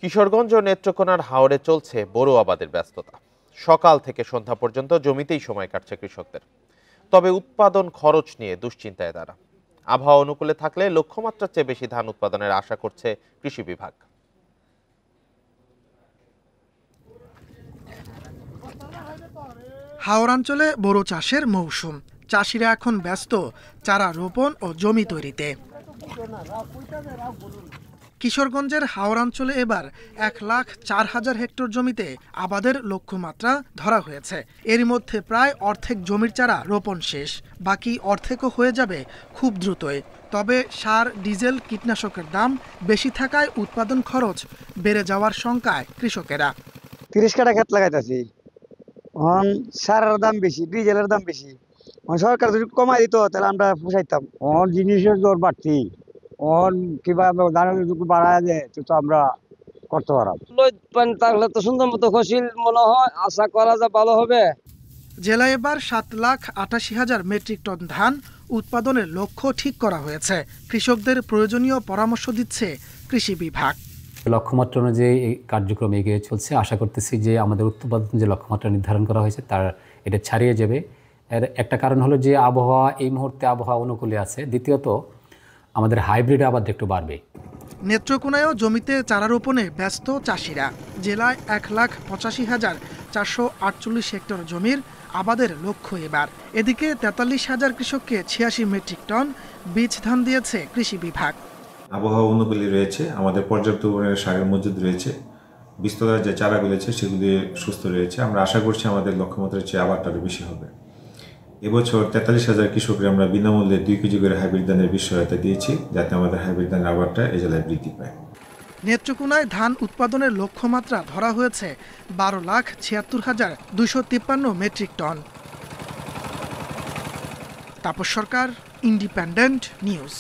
কিশোরগঞ্জ ও নেত্রকোনার হাওরে চলছে বোরো আবাদের ব্যস্ততা। সকাল থেকে সন্ধ্যা পর্যন্ত জমিতেই সময় কাটছে কৃষকদের। তবে উৎপাদন খরচ নিয়ে দুশ্চিন্তায় তারা। আবহাওয়া অনুকূলে থাকলে লক্ষ্যমাত্রার চেয়ে বেশি ধান উৎপাদনের আশা করছে কৃষি বিভাগ। হাওরাঞ্চলে বোরো চাষের মৌসুম। চাষিরা এখন ব্যস্ত চারা রোপণ ও জমি তৈরিতে। কিশোরগঞ্জের হাওরাঞ্চলে এবার 1,04,000 হেক্টর জমিতে আবাদের লক্ষ্যমাত্রা ধরা হয়েছে। এর মধ্যে প্রায় অর্ধেক জমির চারা রোপণ শেষ, বাকি অর্ধেকও হয়ে যাবে খুব দ্রুতই। তবে সার, ডিজেল, কীটনাশকের দাম বেশি থাকায় উৎপাদন খরচ বেড়ে যাওয়ার শঙ্কায় কৃষকেরা। 30 কাঠা ক্ষেত লাগাইতেছি, এখন সারের দাম বেশি, ডিজেলের দাম বেশি। সরকার যদি কমাই দিত তাহলে আমরা পোষাইতাম। জিনিসের দর বাড়তি, কিবা ধানের যদি বাড়ায় যায় তো আমরা করতে পারলাম। থাকলে তো সুন্দর মতো ফসল মনে হয়, আশা করা যায় ভালো হবে। জেলায় এবার 7,88,000 মেট্রিক টন ধান উৎপাদনের লক্ষ্য ঠিক করা হয়েছে। কৃষকদের প্রয়োজনীয় পরামর্শ দিচ্ছে কৃষি বিভাগ। লক্ষ্যমাত্রা অনুযায়ী এই কার্যক্রম এগিয়ে চলছে। আশা করতেছি যে আমাদের উৎপাদন যে লক্ষ্যমাত্রা নির্ধারণ করা হয়েছে তার এটা ছাড়িয়ে যাবে। এর একটা কারণ হলো যে আবহাওয়া এই মুহূর্তে আবহাওয়া অনুকূলে আছে। দ্বিতীয়ত আমাদের হাইব্রিড আবাদ একটু বাড়বে। নেত্রকোনায়ও জমিতে চারা রোপণে ব্যস্ত চাষিরা। জেলায় 1,85,448 হেক্টর জমির আবাদের লক্ষ্য এবার। এদিকে 43,000 কৃষককে 86 মেট্রিক টন বীজ ধান দিয়েছে কৃষি বিভাগ। আবহাওয়া অনুকূলে রয়েছে, আমাদের পর্যাপ্ত পরিমাণে সারের মজুদ রয়েছে, বীজতলার যে চারাগুলো আছে সেগুলি সুস্থ রয়েছে। আমরা আশা করছি আমাদের লক্ষ্যমাত্রার চেয়ে আবারটা আরও বেশি হবে। এবছর 43,000 কৃষককে আমরা বিনামূল্যে 2 কেজি করে হাইব্রিড ধানের বীজ সহায়তা দিয়েছি, যাতে আমাদের হাইব্রিড ধানের আবারটা এই জেলায় বৃদ্ধি পায়। নেত্রকোনায় ধান উৎপাদনের লক্ষ্যমাত্রা ধরা হয়েছে 12,76,253 মেট্রিক টন। তাপস সরকার, ইন্ডিপেন্ডেন্ট নিউজ।